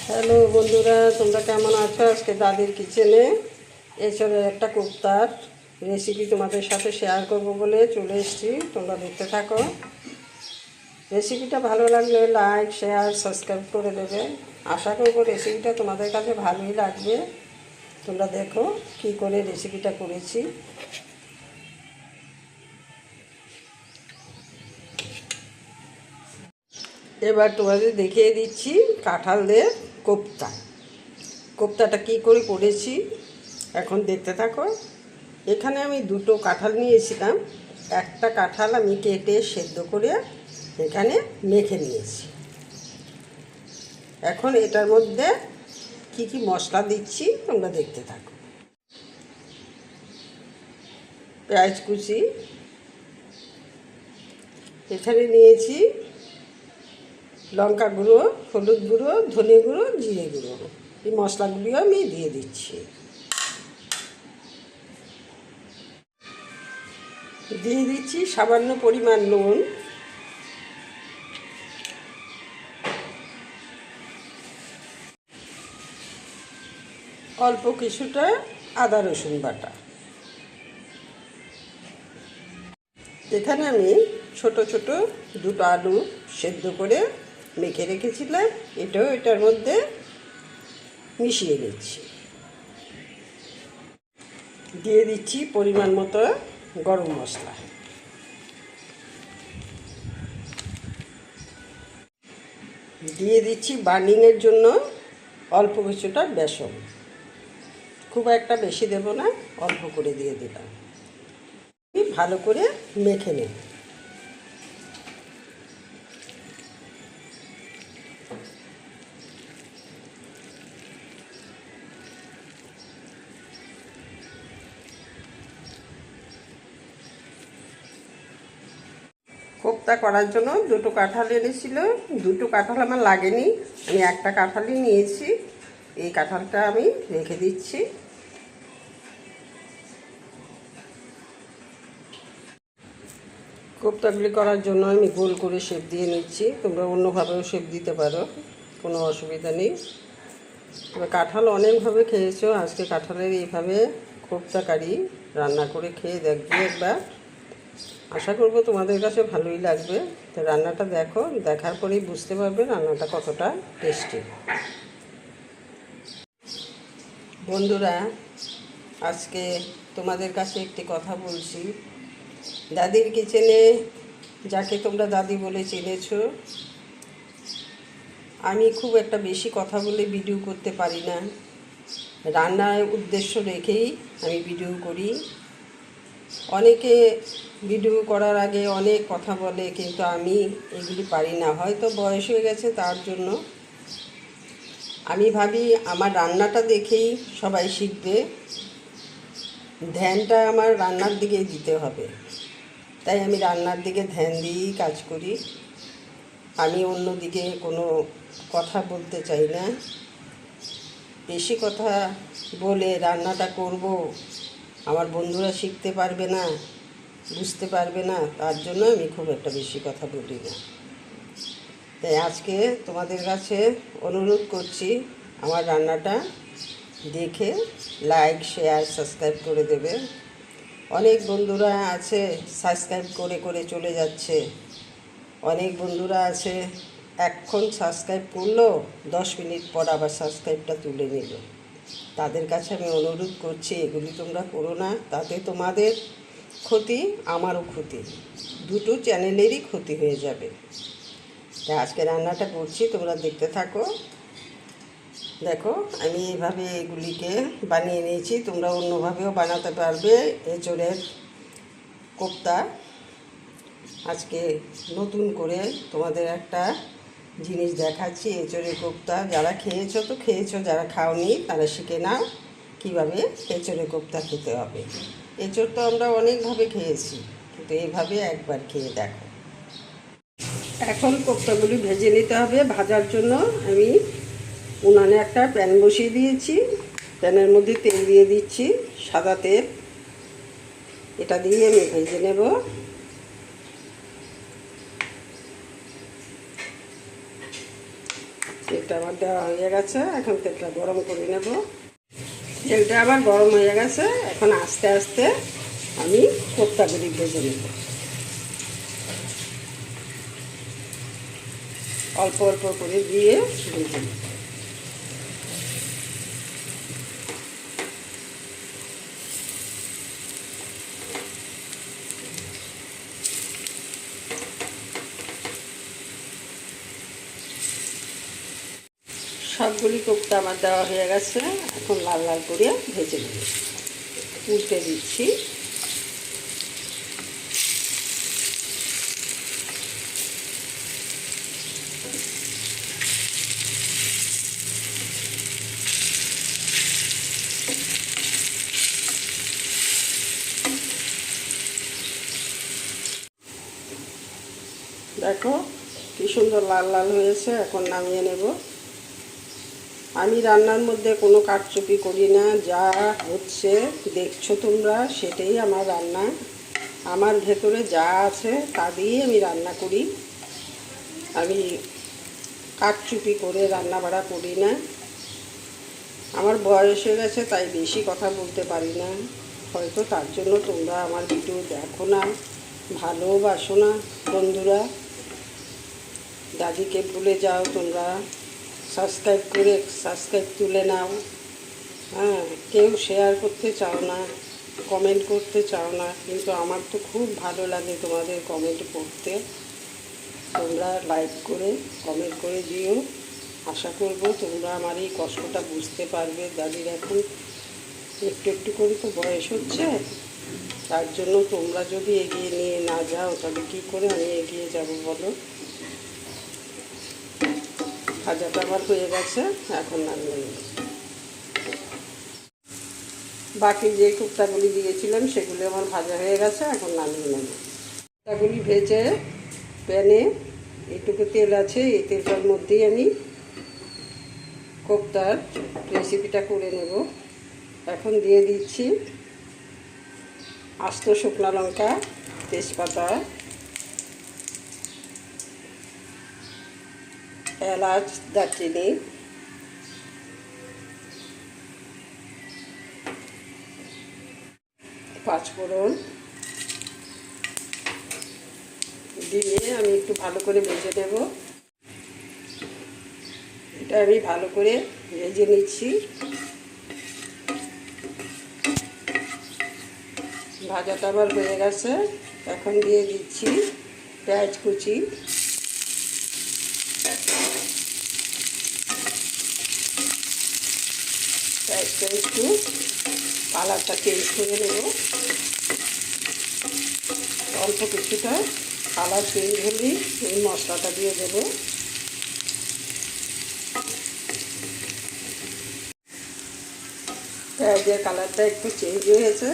Hello বন্ধুরা, তোমরা কেমন আছো? আজকে দাদির কিচেনে এঁচড়ের একটা কোপ্তার রেসিপি তোমাদের সাথে শেয়ার করব বলে চলে এসেছি। তোমরা দেখতে থাকো। রেসিপিটা ভালো লাগলে লাইক, শেয়ার, সাবস্ক্রাইব করে দেবে। আশা করব রেসিপিটা তোমাদের কাছে ভালোই লাগবে। তোমরা দেখো কি করে রেসিপিটা করেছি। এবার তোমাদের দেখিয়ে দিচ্ছি কাঁঠাল দিয়ে কোপ্তাটা কী করে করেছি। এখন দেখতে থাকো। এখানে আমি দুটো কাঁঠাল নিয়েছিলাম। একটা কাঁঠাল আমি কেটে সেদ্ধ করে এখানে মেখে নিয়েছি। এখন এটার মধ্যে কি কি মশলা দিচ্ছি তোমরা দেখতে থাকো। পেঁয়াজ কুচি এখানে নিয়েছি, লঙ্কা গুঁড়ো, হলুদ গুঁড়ো, ধনে গুঁড়ো, জিরে গুঁড়ো। এই মশলাগুলিও আমি দিয়ে দিচ্ছি। দিয়ে দিচ্ছি সামান্য পরিমাণ নুন, অল্প কিছুটা আদা রসুন বাটা। এখানে আমি ছোট ছোট দুটো আলু সেদ্ধ করে মেখে রেখেছিলাম, এটাও এটার মধ্যে মিশিয়ে নিচ্ছি। দিয়ে দিচ্ছি পরিমাণ মতো গরম মশলা। দিয়ে দিচ্ছি বার্নিংয়ের জন্য অল্প কিছুটা বেসন। খুব একটা বেশি দেব না, অল্প করে দিয়ে দিলাম। ভালো করে মেখে নেব। কোপ্তা করার জন্য দুটো কাঁঠাল এনেছিল। দুটো কাঁঠাল আমার লাগেনি, আমি একটা কাঁঠালই নিয়েছি। এই কাঁঠালটা আমি রেখে দিচ্ছি। কোপ্তাগুলি করার জন্য আমি গোল করে শেপ দিয়ে নিচ্ছি। তোমরা অন্যভাবেও শেপ দিতে পারো, কোনো অসুবিধা নেই। তবে কাঁঠাল অনেকভাবে খেয়েছো, আজকে কাঁঠালের এইভাবে কোপ্তা কারি রান্না করে খেয়ে দেখবে একবার। আশা করব তোমাদের কাছে ভালোই লাগবে। তো রান্নাটা দেখো, দেখার পরেই বুঝতে পারবে রান্নাটা কতটা টেস্টি। বন্ধুরা, আজকে তোমাদের কাছে একটি কথা বলছি। দাদির কিচেনে, যাকে তোমরা দাদি বলে চিনেছো, আমি খুব একটা বেশি কথা বলে ভিডিও করতে পারি না। রান্নার উদ্দেশ্য রেখেই আমি ভিডিও করি। অনেকে ভিডিও করার আগে অনেক কথা বলে, কিন্তু আমি এগুলি পারি না। হয়তো বয়স হয়ে গেছে, তার জন্য আমি ভাবি আমার রান্নাটা দেখেই সবাই শিখবে। ধ্যানটা আমার রান্নার দিকেই দিতে হবে, তাই আমি রান্নার দিকে ধ্যান দিয়েই কাজ করি। আমি অন্য দিকে কোনো কথা বলতে চাই না। বেশি কথা বলে রান্নাটা করব, আমার বন্ধুরা শিখতে পারবে না, বুঝতে পারবে না, তার জন্য আমি খুব একটা বেশি কথা বলি না। তাই আজকে তোমাদের কাছে অনুরোধ করছি, আমার রান্নাটা দেখে লাইক, শেয়ার, সাবস্ক্রাইব করে দেবে। অনেক বন্ধুরা আছে সাবস্ক্রাইব করে করে চলে যাচ্ছে। অনেক বন্ধুরা আছে এখন সাবস্ক্রাইব করলো, 10 মিনিট পর আবার সাবস্ক্রাইবটা তুলে নিল। তাদের কাছে আমি অনুরোধ করছি, এগুলি তোমরা করো না। তাতে তোমাদের ক্ষতি, আমারও ক্ষতি, দুটো চ্যানেলেরই ক্ষতি হয়ে যাবে। তাই আজকে রান্নাটা করছি, তোমরা দেখতে থাকো। দেখো আমি এইভাবে এগুলিকে বানিয়ে নিয়েছি, তোমরা অন্যভাবেও বানাতে পারবে এঁচড়ের কোপ্তা। আজকে নতুন করে তোমাদের একটা জিনিস দেখাচ্ছি, এঁচড়ের কোপ্তা। যারা খেয়েছো তো খেয়েছো, যারা খাওনি তারা শিখে নাও কীভাবে এঁচড়ের কোপ্তা খেতে হবে। এঁচড় তো আমরা অনেকভাবে খেয়েছি, কিন্তু এইভাবে একবার খেয়ে দেখো। এখন কোপ্তাগুলি ভেজে নিতে হবে। ভাজার জন্য আমি উনানে একটা প্যান বসিয়ে দিয়েছি। প্যানের মধ্যে তেল দিয়ে দিচ্ছি, সাদা তেল। এটা দিয়ে আমি ভেজে নেব। তেলটা আমার দেওয়া হয়ে গেছে, এখন তেলটা গরম করে নেব। তেলটা আবার গরম হয়ে গেছে, এখন আস্তে আস্তে আমি কোপ্তাগুলি ভেজে নেব। অল্প অল্প করে দিয়ে ভেজে নেব। সবগুলি কোপ্তা আমার দেওয়া হয়ে গেছে, এখন লাল লাল করে ভেজে নেব। উল্টে দিচ্ছি। দেখো কি সুন্দর লাল লাল হয়েছে, এখন নামিয়ে নেব। আমি রান্নার মধ্যে কোনো কারচুপি করি না, যা হচ্ছে দেখছো তোমরা সেটাই আমার রান্না। আমার ভেতরে যা আছে তা দিয়েই আমি রান্না করি। আমি কারচুপি করে রান্না বাড়া করি না। আমার বয়স হয়ে গেছে, তাই বেশি কথা বলতে পারি না, হয়তো তার জন্য তোমরা আমার ভিডিও দেখো না, ভালোবাসো না। বন্ধুরা, দাদিকে ভুলে যাও তোমরা, সাবস্ক্রাইব করে সাবস্ক্রাইব তুলে নাও। হ্যাঁ, কেউ শেয়ার করতে চাও না, কমেন্ট করতে চাও না, কিন্তু আমার তো খুব ভালো লাগে তোমাদের কমেন্ট পড়তে। তোমরা লাইক করে কমেন্ট করে দিও। আশা করব তোমরা আমার এই কষ্টটা বুঝতে পারবে। দাদির এখন একটু একটু করে তো বয়স হচ্ছে, তার জন্য তোমরা যদি এগিয়ে নিয়ে না যাও তাহলে কী করে আমি এগিয়ে যাব বলো। ভাজাটা আমার হয়ে গেছে, এখন নামিয়ে নেব। বাকি যে কোপ্তাগুলি দিয়েছিলাম সেগুলি আমার ভাজা হয়ে গেছে, এখন নামিয়ে নেব। কোপ্তাগুলি ভেজে প্যানে এইটুকু তেল আছে, এই তেলটার মধ্যেই আমি কোপ্তার রেসিপিটা করে নেব। এখন দিয়ে দিচ্ছি আস্ত শুকনো লঙ্কা, তেজপাতা, এলাচ, দারচিনি, পাঁচফোড়ন দিয়ে আমি একটু ভালো করে ভেজে নেব। এটা আমি ভালো করে ভেজে নিচ্ছি। ভাজাটা আবার হয়ে গেছে, এখন দিয়ে দিচ্ছি পেঁয়াজ কুচি, পেঁয়াজটা একটু কালারটা চেঞ্জ করে নেব। অল্প কিছুটা কালার চেঞ্জ হলেই এই মশলাটা দিয়ে দেবো। পেঁয়াজের কালারটা একটু চেঞ্জ হয়েছে,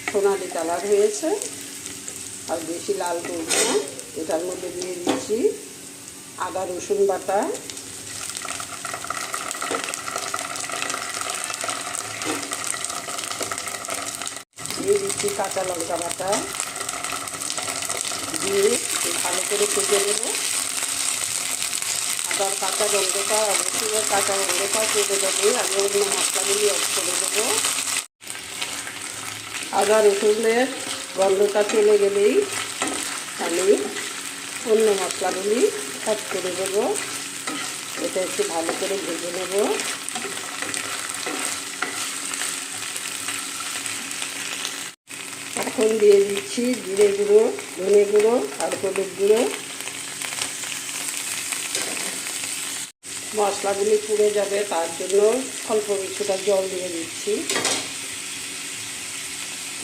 সোনালি কালার হয়েছে, আর বেশি লাল করব না। এটার মধ্যে দিয়ে দিচ্ছি আদা রসুন বাটা, দিয়ে দিচ্ছি কাঁচা লঙ্কা বাটা, দিয়ে ভালো করে ভেজে নেব। আদার কাঁচা গন্ধটা আর রসুনের কাঁচা গন্ধটা চলে যাবে, আমি অন্য মশলাগুলি অ্যাড করে দেবো। আদা রসুনের গন্ধটা চলে গেলেই আমি অন্য মশলাগুলি অ্যাড করে দেব। এটা একটু ভালো করে ভেজে নেব। এখন দিয়ে দিচ্ছি জিরে গুঁড়ো, ধনে গুঁড়ো আর হলুদ গুঁড়ো। মশলাগুলি পুড়ে যাবে, তার জন্য অল্প কিছুটা জল দিয়ে দিচ্ছি।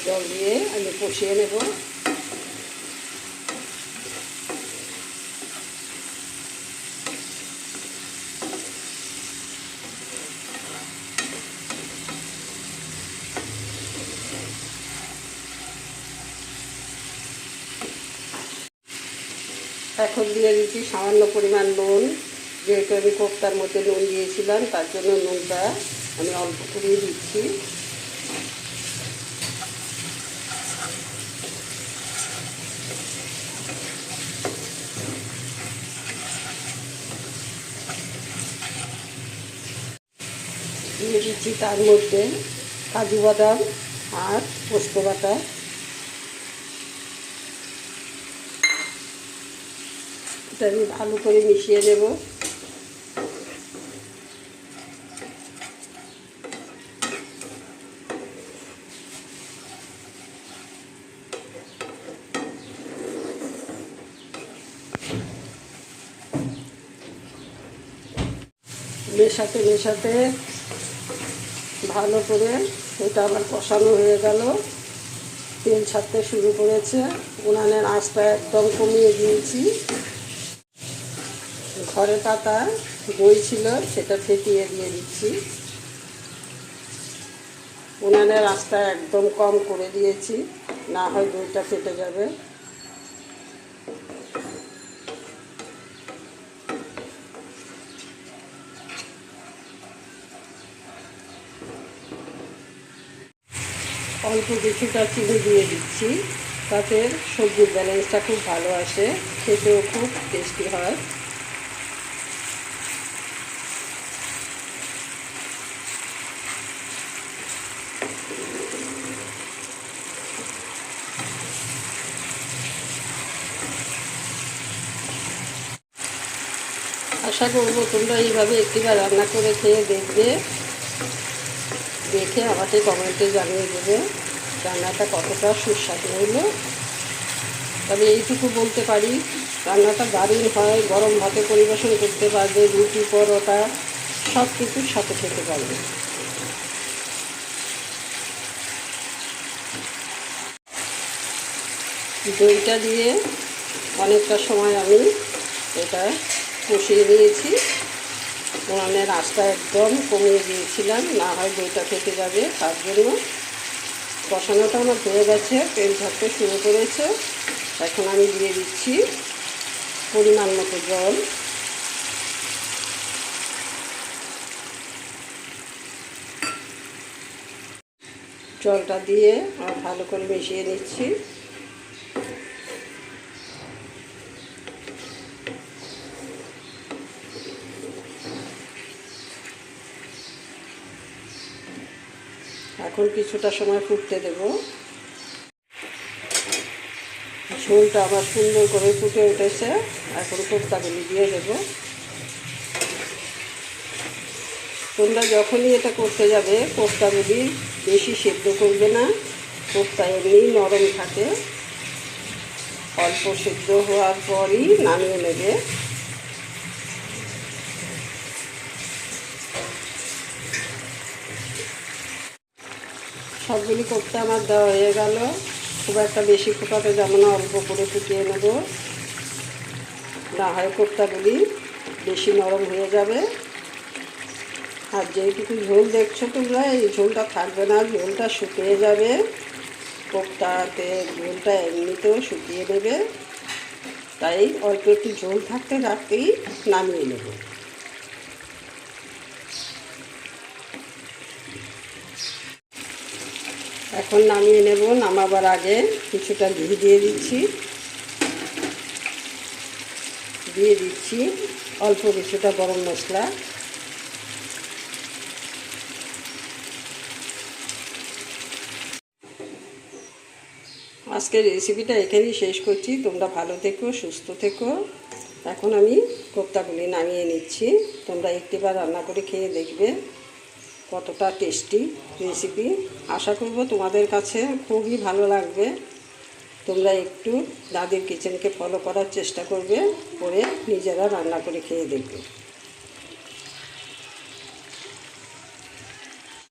জল দিয়ে আমি কষিয়ে নেব। এখন দিয়ে দিচ্ছি সামান্য পরিমাণ নুন, যেহেতু আমি কোপ্তার মধ্যে নুন দিয়েছিলাম তার জন্য নুনটা আমি অল্প করেই দিচ্ছি। দিয়ে দিচ্ছি তার মধ্যে কাজু বাদাম আর পোস্ত বাটা। এটা আমি ভালো করে মিশিয়ে নেব। মেশাতে মেশাতে ভালো করে এটা আবার কষানো হয়ে গেল। তেল ছাড়তে শুরু করেছে। উনানের আঁচটা একদম কমিয়ে দিয়েছি। ঘরে পাতা দই ছিল, সেটা ফেটিয়ে দিয়ে দিচ্ছি। উনানের আঁচটা একদম কম করে দিয়েছি, না হয় দইটা ফেটে যাবে। অল্প কিছুটা চিনি দিয়ে দিচ্ছি, তাতে সবজির ব্যালেন্সটা খুব ভালো আসে, খেতেও খুব টেস্টি হয়। আশা করবো তোমরা এইভাবে একটিবার রান্না করে খেয়ে দেখবে, দেখে আমাকে কমেন্টে জানিয়ে দেবে রান্নাটা কতটা সুস্বাদু হলো। তবে এইটুকু বলতে পারি, রান্নাটা দারুণ হয়। গরম ভাতে পরিবেশন করতে পারবে, রুটি পরোটা সব কিছুর সাথে খেতে পারবে। দইটা দিয়ে অনেকটা সময় আমি এটা কষিয়ে নিয়েছি। উনানের আঁচটা একদম কমিয়ে দিয়েছিলাম, না হয় দইটা ফেটে যাবে। তার জন্য কষানোটা আমার হয়ে গেছে, তেল ছাড়তে শুরু করেছে। এখন আমি দিয়ে দিচ্ছি পরিমাণ মতো জল। জলটা দিয়ে ভালো করে মিশিয়ে নিচ্ছি। এখন কিছুটা সময় ফুটতে দেব। ঝোলটা আবার সুন্দর করে ফুটে উঠেছে। এখন কোপ্তাগুলি দিয়ে দেব। তোমরা যখনই এটা করতে যাবে, কোপ্তাগুলি বেশি সেদ্ধ করবে না। কোপ্তা এমনি নরম থাকে, অল্প সেদ্ধ হওয়ার পরই নামিয়ে নেবে। সবগুলি কোপ্তা আমার দেওয়া হয়ে গেল। খুব একটা বেশি ফোটাতে যাবো না, অল্প করে ফুটিয়ে নেব, না হয় কোপ্তাগুলি বেশি নরম হয়ে যাবে। আর যেইটুকু ঝোল দেখছো তোমরা, এই ঝোলটা থাকবে না, ঝোলটা শুকিয়ে যাবে। কোপ্তাতে ঝোলটা এমনিতেও শুকিয়ে নেবে, তাই অল্প একটু ঝোল থাকতে থাকতেই নামিয়ে নেব। এখন নামিয়ে নেব। নামাবার আগে কিছুটা ঘি দিয়ে দিচ্ছি। দিয়ে দিচ্ছি অল্প কিছুটা গরম মশলা। আজকের রেসিপিটা এখানেই শেষ করছি। তোমরা ভালো থেকো, সুস্থ থেকো। এখন আমি কোপ্তাগুলি নামিয়ে নিচ্ছি। তোমরা একটিবার রান্না করে খেয়ে দেখবে কতটা টেস্টি রেসিপি। আশা করব তোমাদের কাছে খুবই ভালো লাগবে। তোমরা একটু দাদির কিচেনকে ফলো করার চেষ্টা করবে, করে নিজেরা রান্না করে খেয়ে দেখবে।